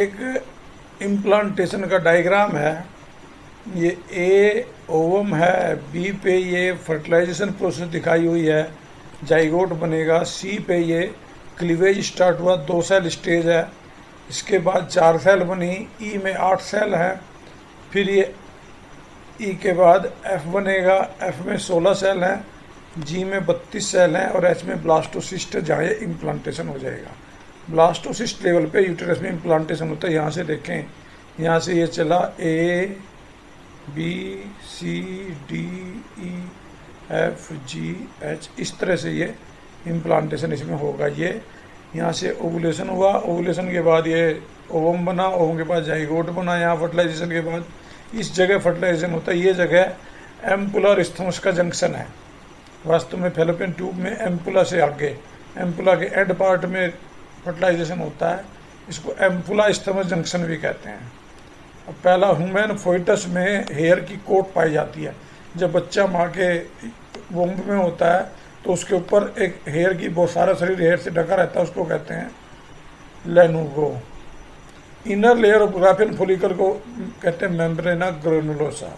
एक इम्प्लांटेशन का डायग्राम है। ये ए ओवम है, बी पे ये फर्टिलाइजेशन प्रोसेस दिखाई हुई है, जाइगोट बनेगा। सी पे ये क्लीवेज स्टार्ट हुआ, 2 सेल स्टेज है। इसके बाद 4 सेल बनी, ई में 8 सेल है। फिर ये ई के बाद एफ बनेगा, एफ में 16 सेल हैं, जी में 32 सेल हैं और एच में ब्लास्टोसिस्ट जहाँ ये इम्प्लांटेशन हो जाएगा। ब्लास्टोसिस्ट लेवल पे यूटेरस में इम्प्लांटेशन होता है। यहाँ से देखें, यहाँ से ये चला A B C D E F G H, इस तरह से ये इम्प्लांटेशन इसमें होगा। ये यहाँ से ओवुलेशन हुआ, ओवुलेशन के बाद ये ओवम बना, ओवम के बाद जाइगोट बना। यहाँ फर्टिलाइजेशन के बाद इस जगह फर्टिलाइजेशन होता है। ये जगह एम्पुला और स्थमस का जंक्शन है। वास्तव में फेलोपियन ट्यूब में एम्पुला से आगे, एम्पुला के एंड पार्ट में फर्टिलाइजेशन होता है। इसको एम्पुला स्थमस जंक्शन भी कहते हैं। अब पहला ह्यूमन फोइटस में हेयर की कोट पाई जाती है। जब बच्चा माँ के वोम्ब में होता है तो उसके ऊपर एक हेयर की, बहुत सारा शरीर हेयर से ढका रहता है, उसको कहते हैं लेनुगो। Inner layer of Graafian follicle को कहते हैं membrana granulosa.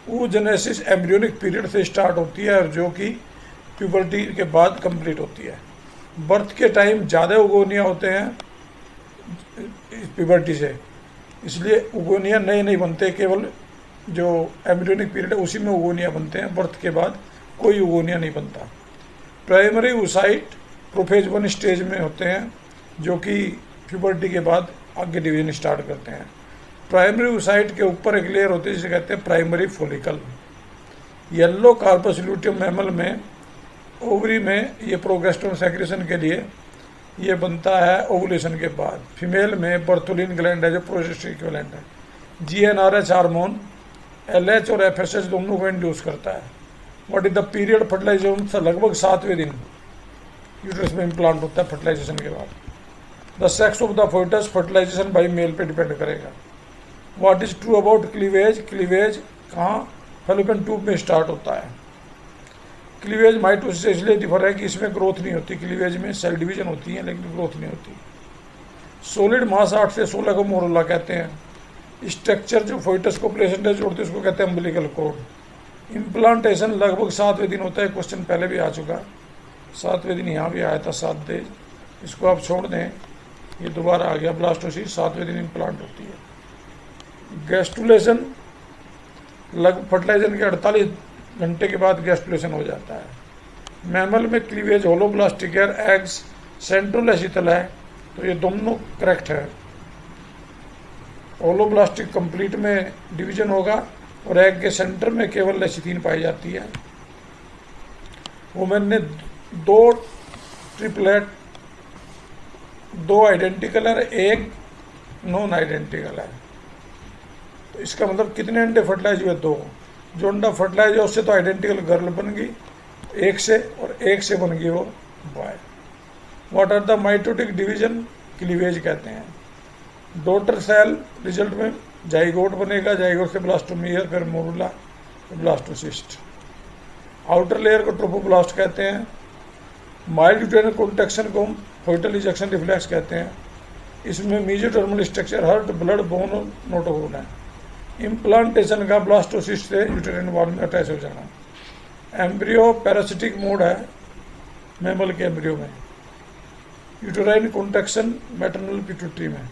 oogenesis embryonic period से स्टार्ट होती है और जो कि प्यूबर्टी के बाद कंप्लीट होती है। बर्थ के टाइम ज़्यादा उगोनिया होते हैं प्यूबर्टी से, इसलिए उगोनिया नए नहीं बनते, केवल जो एम्ब्रियोनिक पीरियड है उसी में उगोनिया बनते हैं। बर्थ के बाद कोई उगोनिया नहीं बनता। प्राइमरी oocyte प्रोफेज 1 स्टेज में होते हैं, जो कि प्यूबर्टी के बाद आगे डिवीजन स्टार्ट करते हैं। प्राइमरी oocyte के ऊपर एक लेयर होती है जिसे कहते हैं primary follicle. Yellow corpus luteum mammal में ओवरी में ये प्रोगेस्टेरोन सेक्रेशन के लिए ये बनता है ओवुलेशन के बाद। फीमेल में बर्थोलिन ग्लैंड है जो प्रोजेस्टेरोन इक्विवेलेंट है। GnRH हार्मोन LH और FSH दोनों को इंड्यूस करता है। What is the period fertilization से लगभग 7वें दिन यूट्रस में इम्प्लांट होता है फर्टिलाइजेशन के बाद। The sex of the foetus fertilization by male पे डिपेंड करेगा। What is true about cleavage, cleavage कहाँ, फेलोपियन ट्यूब में स्टार्ट होता है। क्लीवेज माइटोसिस से इसलिए डिफर है कि इसमें ग्रोथ नहीं होती। क्लीवेज में सेल डिवीजन होती है लेकिन ग्रोथ नहीं होती। सॉलिड मास 8 से 16 को मोरोला कहते हैं। स्ट्रक्चर जो फोइटस को प्लेसेंटा जोड़ते हैं उसको कहते हैं अम्बिलिकल कॉर्ड। इम्प्लांटेशन लगभग 7वें दिन होता है। क्वेश्चन पहले भी आ चुका, 7वें दिन यहाँ भी आया था 7 डेज। इसको आप छोड़ दें, ये दोबारा आ गया। ब्लास्टोसिस 7वें दिन इम्प्लांट होती है। गैस्टुलेशन लगभग फर्टिलाइजेशन के 48 घंटे के बाद गैस्टुलेशन हो जाता है। मैमल में क्लीवेज होलोब्लास्टिक है, एग्स सेंट्रोलेसिथल है, तो ये दोनों करेक्ट है। होलोब्लास्टिक कंप्लीट में डिवीजन होगा और एग के सेंटर में केवल लेसिथीन पाई जाती है। वुमेन ने 2 ट्रिपलेट, 2 आइडेंटिकल है, एक नॉन आइडेंटिकल है। तो इसका मतलब कितने अंडे फर्टिलाइज हुए? 2। जो अंडा फर्टिलाइज है उससे तो आइडेंटिकल गर्ल बन गई एक से, और एक से बन गई वो बॉय। What are the mitotic division, cleavage कहते हैं। डॉटर सेल रिजल्ट में जाइगोट बनेगा, जाइगोट से ब्लास्टोमियर, फिर मोरुला, ब्लास्टोसिस्ट। आउटर लेयर को ट्रोफोब्लास्ट कहते हैं। माइल्ड यूटेरिन कॉन्ट्रैक्शन को फोइटल इजेक्शन रिफ्लेक्स कहते हैं। इसमें mesodermal structure heart, blood, bone, नोटोगोन है। इम्प्लांटेशन का ब्लास्टोसिस्ट से यूटेरिन वॉल में अटैच हो जाना। एम्ब्रियो पैरासिटिक मोड है मैमल के एम्ब्रियो में। यूटेराइन कॉन्ट्रैक्शन मैटरनल पिट्यूटरी में।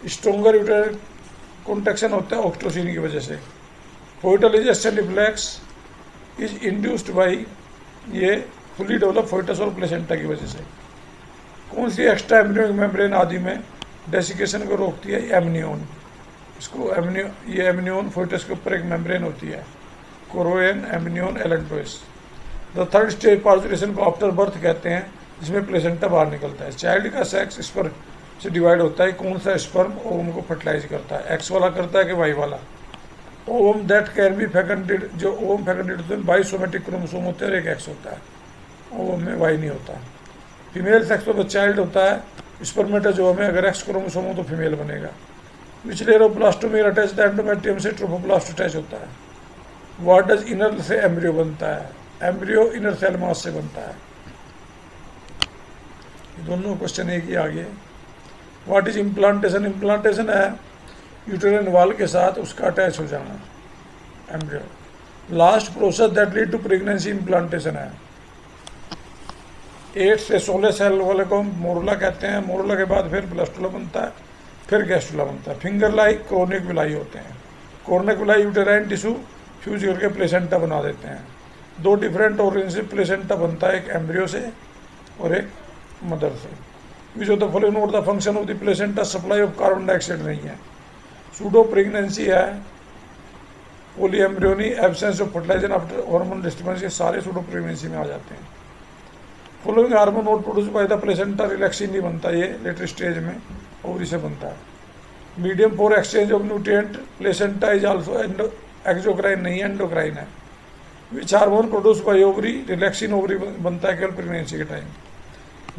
स्ट्रोंगर यूटेराइन कॉन्ट्रैक्शन होता है ऑक्सीटोसिन की वजह से। Foetal ejection reflex is induced by ये फुली डेवलप फोइटस और प्लेसेंटा की वजह से। कौन सी एक्स्ट्रा एम्ब्रियोनिक मेम्ब्रेन आदि में डेसिकेशन को रोकती है? एमनियोन। इसको ये एमनियोन फोइटस के ऊपर एक मेम्ब्रेन होती है, chorion amnion allantois. The third stage parturition को आफ्टर बर्थ कहते हैं, जिसमें प्लेसेंटा बाहर निकलता है। चाइल्ड का सेक्स स्पर्म से डिवाइड होता है। कौन सा स्पर्म ओवम को फर्टिलाइज करता है? एक्स वाला करता है कि वाई वाला? ओवम दैट कैन बी फेकंडेड, जो ओवम फेकंडेड होते हैं 22 सोमेटिक क्रोमोसोम होते हैं और एक एक्स होता है। ओवम में वाई नहीं होता। फीमेल सेक्स तो चाइल्ड होता है। स्पर्मेटोजोआ में अगर एक्स क्रोमोसोम हो तो फीमेल बनेगा। Which layer of blastomere attach the endometrium से ट्रोफोब्लास्ट अटैच होता है। व्हाट डज इनर से एम्ब्रियो बनता है? एम्ब्रियो इनर सेल मास से बनता है। दोनों क्वेश्चन एक ही आ गए। What is implantation? इम्प्लांटेशन है यूटेराइन वॉल के साथ उसका अटैच हो जाना embryo. Last process that lead to pregnancy implantation है। 8 से 16 सेल वाले को मोरुला कहते हैं। मोरुला के बाद फिर ब्लास्टुला बनता है, फिर गैस्टुला बनता है। फिंगर लाई क्रोनिक विलाई होते हैं। Chronic villi uterine tissue fuse करके प्लेसेंटा बना देते हैं। 2 डिफरेंट ऑर्गन से प्लेसेंटा बनता है, एक एम्ब्रियो से और एक मदर से। Which of the following not the function of the placenta? Supply of carbon dioxide नहीं है। सूडो प्रेगनेंसी है, poly embryony, absence of fertilisation after hormone disturbance, ये सारे सूडो प्रेगनेंसी में आ जाते हैं। Following hormone not produce by the placenta? Relaxin नहीं बनता, ये लेटर स्टेज में ओवरी से बनता है। Medium for exchange of nutrient? Placenta is also exocrine नहीं, एंडोक्राइन है। Which hormone produce by ovary? Relaxin ovary बनता है केवल प्रेगनेंसी के टाइम।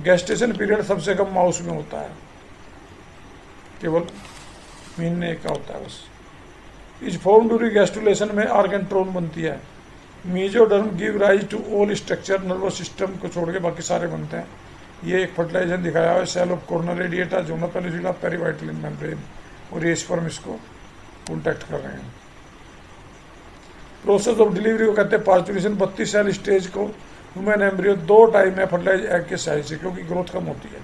गेस्टेशन पीरियड सबसे कम माउस में होता है, केवल महीने का होता है बस। इस फॉर्म ड्यूरिंग गैस्टुलेशन में आर्गेंट्रोन बनती है। Mesoderm give rise to all structure, nervous system को छोड़ के बाकी सारे बनते हैं। ये एक फर्टिलाइजेशन दिखाया हुआ है। Cell of coronal radiata, zona pellucida, perivitelline membrane, और ये स्पर्म इसको कॉन्टैक्ट कर रहे हैं। प्रोसेस ऑफ डिलीवरी को कहते हैं पार्चुलेशन। 32 सेल स्टेज को ह्यूमन एम्ब्रियो 2 टाइम में फर्टिलाइज एग के साइज से, क्योंकि ग्रोथ कम होती है।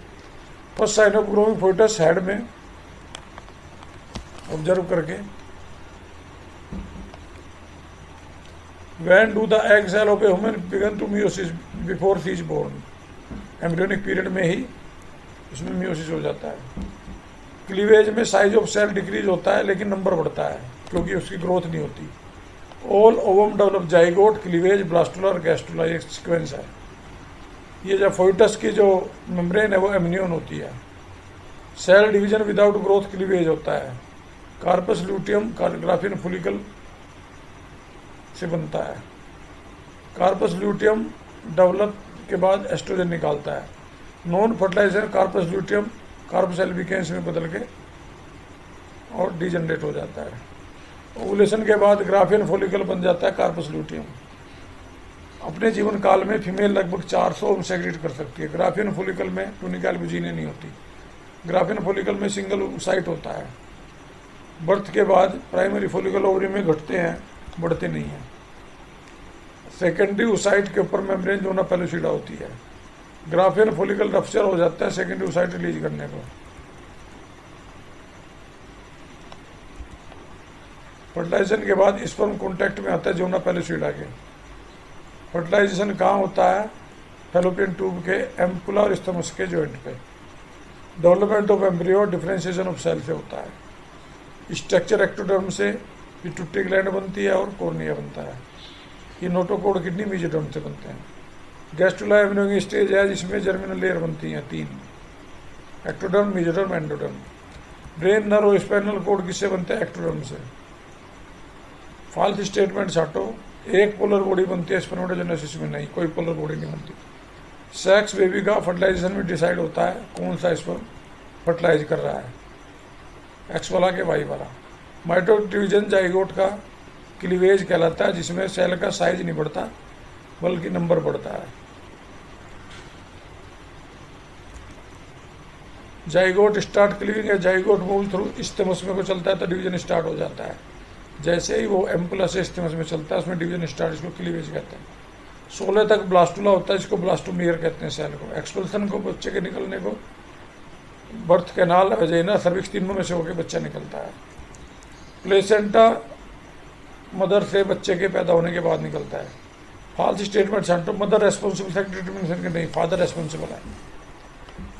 First sign of growing foetus head में ऑब्जर्व करके। When do the egg cell of a human begin to meiosis? Before he is born. Embryonic period में ही इसमें मियोसिस हो जाता है। क्लीवेज में साइज ऑफ सेल डिक्रीज होता है लेकिन नंबर बढ़ता है, क्योंकि उसकी ग्रोथ नहीं होती। All ovum develop zygote, cleavage, blastula और गैस्टुला, एक सीक्वेंस है। ये जब फोइटस की जो मेम्ब्रेन है वो एमनियन होती है। Cell division without growth cleavage होता है। कार्पस ल्यूटियम ग्राफिन फॉलिकल से बनता है। कार्पस ल्यूटियम डेवलप के बाद एस्ट्रोजन निकालता है। Non fertilizer corpus luteum corpus albicans में बदल के और डिजनरेट हो जाता है। ओवुलेशन के बाद ग्राफिन फॉलिकल बन जाता है कार्पस ल्यूटियम। अपने जीवन काल में फीमेल लगभग 400 ओवम सेक्रेट कर सकती है। ग्राफिन फॉलिकल में टूनिका एल्बुजिना नहीं होती। ग्राफिन फॉलिकल में सिंगल साइट होता है। बर्थ के बाद प्राइमरी फॉलिकल ओवरी में घटते हैं, बढ़ते नहीं हैं। सेकेंडरी ओसाइट के ऊपर मेम्ब्रेन जोना पेलुसिडा होती है। ग्राफिन फॉलिकल रप्चर हो जाता है सेकेंडरी ओसाइट रिलीज करने पर। फर्टिलाइजेशन के बाद स्पर्म कॉन्टैक्ट में आता है जोना पेलुसिडा के। फर्टिलाइजेशन कहाँ होता है? फैलोपियन ट्यूब के एम्पुला और स्टमस के जॉइंट पे। Development of embryo differentiation of cell से होता है। स्ट्रक्चर एक्टोडर्म से पिट्यूटरी ग्लैंड बनती है और कॉर्निया बनता है। ये नोटोकोड किडनी मेजोडर्म से बनते हैं। गैस्ट्रुला एम्ब्रियोनिक स्टेज है जिसमें जर्मिनल लेयर बनती हैं 3, ectoderm, mesoderm, endoderm. Brain nerve और स्पाइनल कोड किससे बनते हैं? एक्टोडर्म से। फॉल्स स्टेटमेंट छाटो। एक पोलर बॉडी बनती है स्पर्मेटोजेनेसिस में, नहीं, कोई पोलर बॉडी नहीं बनती। सेक्स बेबी का फर्टिलाइजेशन में डिसाइड होता है कौन सा स्पर्म फर्टिलाइज कर रहा है, एक्स वाला के वाई वाला। माइटोटिक डिवीजन जाइगोट का क्लीवेज कहलाता है, जिसमें सेल का साइज नहीं बढ़ता बल्कि नंबर बढ़ता है। जाइगोट स्टार्ट क्लीविंग है। जाइगोट मूव थ्रू स्टेमस में को चलता है तो डिवीजन स्टार्ट हो जाता है। जैसे ही वो एम्पुला से स्टेमस में चलता है उसमें डिवीजन स्टार्ट, इसको क्लीवेज कहते हैं। 16 तक ब्लास्टुला होता है, इसको ब्लास्टोमियर कहते हैं सेल को। एक्सपल्सन को बच्चे के निकलने को बर्थ कैनाल, वेजाइना, सर्विक्स, तीनों में से होकर बच्चा निकलता है। प्लेसेंटा मदर से बच्चे के पैदा होने के बाद निकलता है। फॉल्स स्टेटमेंट छांटो। मदर रेस्पॉन्सिबल सेक्स डिटरमिनेशन के नहीं, फादर रेस्पॉन्सिबल है।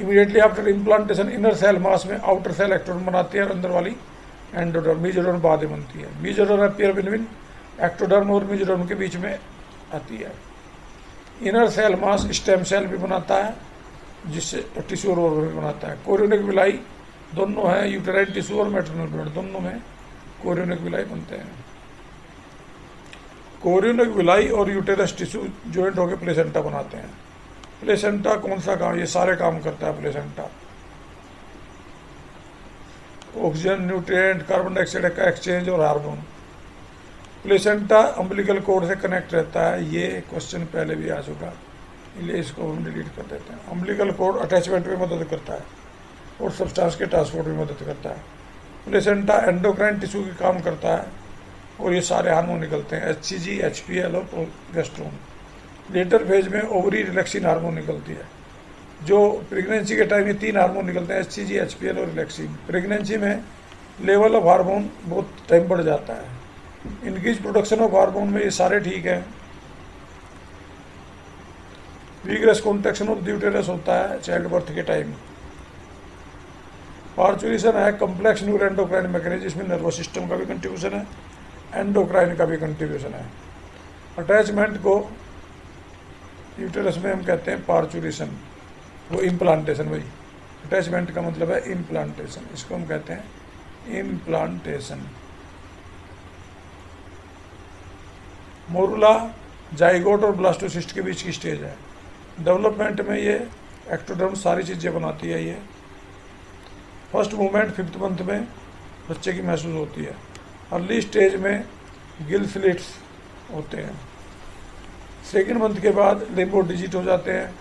Immediately after implantation inner cell mass में आउटर सेल एक्टोडर्म बनाती है और अंदर वाली एंडोडर्म, मेजोडर्म बाद में बनती है। मेजोडर्म अपीयर बिटवीन एक्टोडर्म और मेजोडर्म के बीच में आती है। Inner cell mass stem cell भी बनाता है, जिससे टिश्यू और ऑर्गन भी बनाता है। कोरियोनिक विलाई दोनों है, यूटेराइन टिश्यू और मैटरनल ब्लड दोनों में कोरियोनिक विलाई बनते हैं। कोरियोनिक विलाई और यूटेरस टिश्यू ज्वाइंट होकर प्लेसेंटा बनाते हैं। प्लेसेंटा कौन सा काम? ये सारे काम करता है placenta. Oxygen, nutrient, carbon dioxide का एक्सचेंज और हार्मोन। प्लेसेंटा अम्बिलिकल कोड से कनेक्ट रहता है। ये क्वेश्चन पहले भी आ चुका, इसलिए इसको हम डिलीट कर देते हैं। अम्बिलिकल कोड अटैचमेंट में मदद करता है। और सब्सटेंस के ट्रांसपोर्ट में मदद करता है। प्लेसेंटा एंडोक्राइन टिश्यू की काम करता है और ये सारे हार्मोन निकलते हैं, HCG, HPL और प्रोजेस्टेरोन। लेटर फेज में ओवरी रिलैक्सिन हार्मोन निकलती है। जो प्रेगनेंसी के टाइम में 3 हार्मोन निकलते हैं, HCG, HPL और रिलैक्सिन। प्रेगनेंसी में लेवल ऑफ हार्मोन बहुत टाइम बढ़ जाता है। इनक्रीज प्रोडक्शन ऑफ हार्मोन में ये सारे ठीक है। Vigorous contraction of the uterus होता है चाइल्ड बर्थ के टाइम। पार्चुरेशन है कम्प्लेक्स न्यूरो एंडोक्राइन मैकेनिज्म, इसमें नर्वस सिस्टम का भी कंट्रीब्यूशन है, एंडोक्राइन का भी कंट्रीब्यूशन है। अटैचमेंट को यूटेरस में हम कहते हैं पार्चुरेशन, वो इम्प्लांटेशन। वही अटैचमेंट का मतलब है इम्प्लांटेशन, इसको हम कहते हैं इम्प्लांटेशन। मोरुला जाइगोट और ब्लास्टोसिस्ट के बीच की स्टेज है। डेवलपमेंट में ये एक्टोडर्म सारी चीज़ें बनाती है। ये फर्स्ट मूवमेंट 5th मंथ में बच्चे की महसूस होती है। अर्ली स्टेज में गिल स्लिट्स होते हैं। 2nd मंथ के बाद लिम्बो डिजिट हो जाते हैं।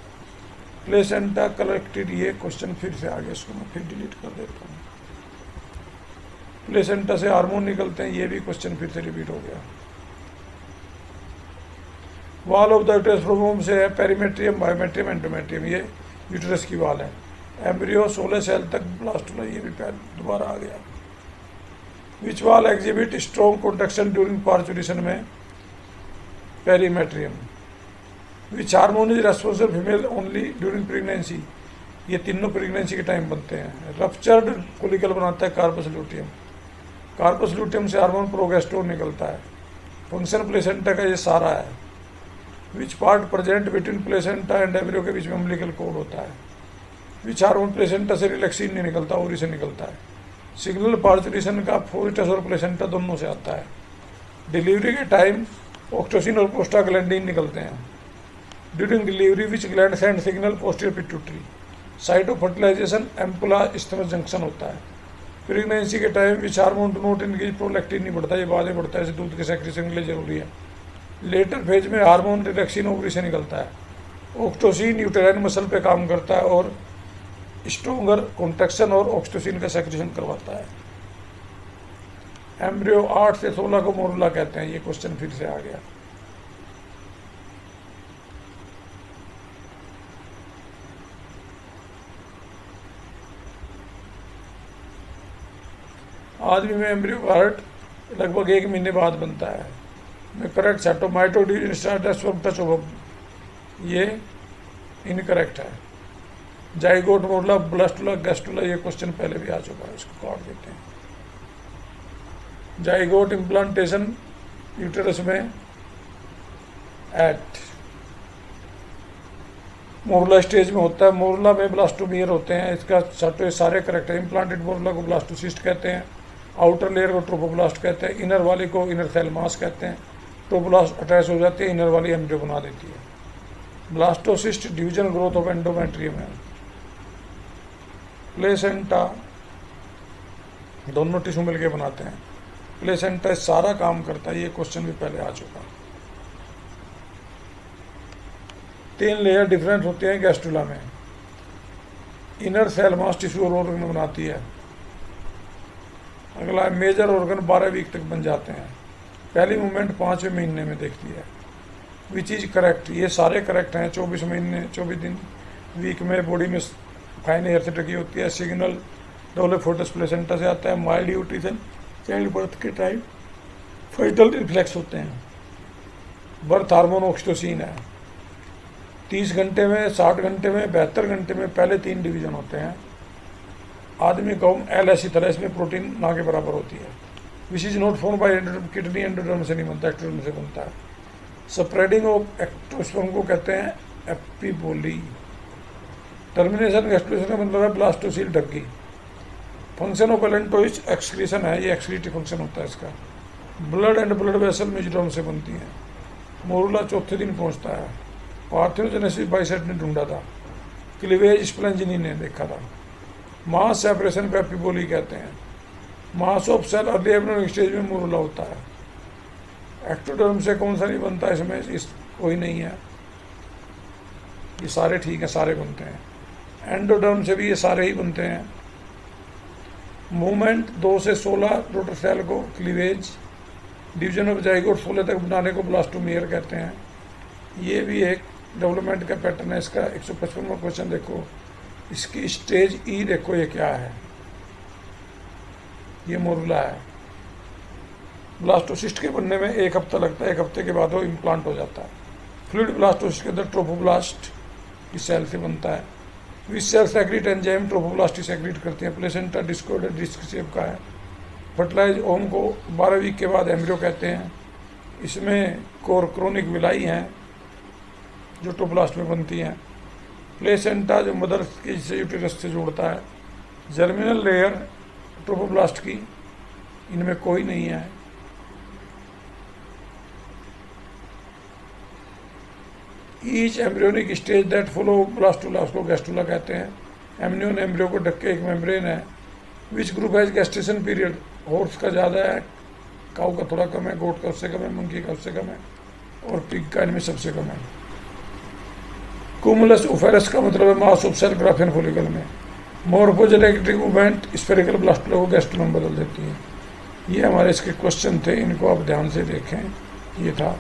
प्लेसेंटा कलेक्टेड, ये क्वेश्चन फिर से आगे, इसको मैं फिर डिलीट कर देता हूँ। प्लेसेंटा से हार्मोन निकलते हैं, ये भी क्वेश्चन फिर से रिपीट हो गया। वॉल ऑफ द यूटेरस फ्लोएम से है पेरीमेट्रियम, बायोमेट्रियम, एंडोमेट्रियम, ये यूटेरस की वॉल है। एम्ब्रियो 16 सेल तक ब्लास्टुला, ये भी दोबारा आ गया। Which wall exhibit strong contraction during parturition में perimetrium. Which hormone is responsible female only during pregnancy, ये तीनों प्रेगनेंसी के टाइम बनते हैं। रप्चर्ड कोलिकल बनाता है कार्पस ल्यूटियम। कार्पस ल्यूटियम से हार्मोन प्रोगेस्टेरोन निकलता है। फंक्शन प्लेसेंटा का ये सारा है। Which part present between placenta and embryo के बीच में अम्बिलिकल कोड होता है। विच हार्मोन प्लेसेंटा से रिलैक्सिन नहीं निकलता, ओरी से निकलता है। सिग्नल पार्चुरेशन का फोर्टस और प्लेसेंटा दोनों से आता है। डिलीवरी के टाइम ऑक्सीटोसिन और प्रोस्टाग्लैंडिन निकलते हैं। During delivery which gland send signal posterior pituitary. Site of fertilization ampulla स्टमक जंक्शन होता है। प्रेगनेंसी के time which hormone do not increase, prolactin नहीं बढ़ता, ये बाद में बढ़ता है, इसे दूध के सेक्रेशन के लिए जरूरी है। लेटर फेज में हार्मोन रिलैक्सिन ओवरी से निकलता है। ऑक्सीटोसिन यूटेराइन मसल पे काम करता है और स्ट्रोंगर कॉन्ट्रैक्शन और ऑक्सीटोसिन का सेक्रेशन करवाता है। एम्ब्रियो 8 से 16 को मोरुला कहते हैं, ये क्वेश्चन फिर से आ गया। आदमी में एम्ब्रियो हार्ट लगभग 1 महीने बाद बनता है। में करेक्ट सेटोमाइटोडिस्वर्म, ये इनकरेक्ट है। जाइगोट मोरुला ब्लास्टुला गैस्टुला, ये क्वेश्चन पहले भी आ चुका है, इसको काट देते हैं। जाइगोट इम्प्लांटेशन यूटेरस में एट मोरुला स्टेज में होता है। मोरुला में ब्लास्टोमियर होते हैं, इसका सारे करेक्ट है। इम्प्लांटेड मोरुला को ब्लास्टोसिस्ट कहते हैं। आउटर लेयर को ट्रोफोब्लास्ट कहते हैं। इनर वाली को इनर सेल मास कहते हैं। ट्रोफोब्लास्ट अटैच हो जाती है, इनर वाली एम्ब्रियो बना देती है। Blastocyst division growth of endometrium है। प्लेसेंटा दोनों टिश्यू मिलकर बनाते हैं। प्लेसेंटा सारा काम करता है, ये क्वेश्चन भी पहले आ चुका। 3 लेयर डिफरेंट होते हैं गैस्ट्रुला में। इनर सेल मास टिश्यू और ऑर्गन बनाती है। अगला मेजर ऑर्गन 12 वीक तक बन जाते हैं। पहली मूवमेंट 5वें महीने में देखती है। विच इज करेक्ट, ये सारे करेक्ट हैं। 24 महीने 24 दिन वीक में बॉडी में फाइन एयर से ढकी होती है। सिग्नल डोले फोर्टस प्लेसेंटा से आता है। माइल्ड यूट्रिशन चाइल्ड बर्थ के टाइम फीटल रिफ्लेक्स होते हैं। बर्थ हार्मोन ऑक्सीटोसिन है। 30 घंटे में, 60 घंटे में, 72 घंटे में पहले 3 डिवीजन होते हैं। आदमी कौम LSE थैलेस में प्रोटीन ना के बराबर होती है। Which is not form by kidney, endoderm से नहीं बनता, एक्टोडर्म से बनता है। स्प्रेडिंग ऑफ एक्टोस्पर्म को कहते हैं एपिबोली। टर्मिनेशन गैस्ट्रुलेशन का मतलब है ब्लास्टोसील ढक्की। फंक्शन ऑफ एलेंटोइच एक्सक्रीशन है, ये एक्सक्रीटिव फंक्शन होता है इसका। ब्लड एंड ब्लड वेसल मेजिडोम से बनती है। मोरुला 4थे दिन पहुंचता है। पार्थेनोजेनेसिस बाइसेट ने ढूंढा था। क्लीवेज स्प्लेंजिनी ने देखा था। मास सेपरेशन को एपिबोली कहते हैं। Mass of cell early embryonic stage में मोरुला होता है। एक्टोडर्म से कौन सा नहीं बनता इसमें, इस कोई नहीं है, ये सारे ठीक हैं, सारे बनते हैं। एंडोडर्म से भी ये सारे ही बनते हैं। मूवमेंट 2 से 16 रोटर सेल को क्लीवेज, डिवीजन ऑफ जाइगोट 16 तक बनाने को ब्लास्टोमियर कहते हैं। ये भी एक डेवलपमेंट का पैटर्न है इसका। 155वां क्वेश्चन देखो, इसकी स्टेज ई देखो, ये क्या है, ये मोरुला है। ब्लास्टोसिस्ट के बनने में 1 हफ्ता लगता है, 1 हफ्ते के बाद वो इम्प्लांट हो जाता है। फ्लूइड ब्लास्टोसिस्ट के अंदर ट्रोफोब्लास्ट की सेल से बनता है। Which cell secrete enzyme trophoblast secrete करती है। प्लेसेंटा डिस्कोइडेड डिस्क शेप का है। फर्टिलाइज ओम को 12 वीक के बाद एम्ब्रियो कहते हैं। इसमें क्रोनिक विलाई हैं जो ट्रोफोब्लास्ट में बनती हैं। प्लेसेंटा जो मदर के से यूटेरस से जोड़ता है। जर्मिनल लेयर ट्रोफोब्लास्ट की, इनमें कोई नहीं है। Each embryonic stage that follow blastula, उसको गैस्टुला कहते हैं। एमनियन एम्ब्रियो को ढक के एक मेम्ब्रेन है। Which group has gestation period, horse का ज़्यादा है, काऊ का थोड़ा कम है, गोट का उससे कम है, मंकी का उससे कम है, और पिग का इनमें सबसे कम है। कुमुलस ओफेरस का मतलब है mass of cell Graafian follicle में। मॉर्फोजेनेटिक मूवमेंट स्फेरिकल ब्लास्टुला को गैस्टुला में बदल देती है। ये हमारे इसके क्वेश्चन थे, इनको आप ध्यान से देखें। ये था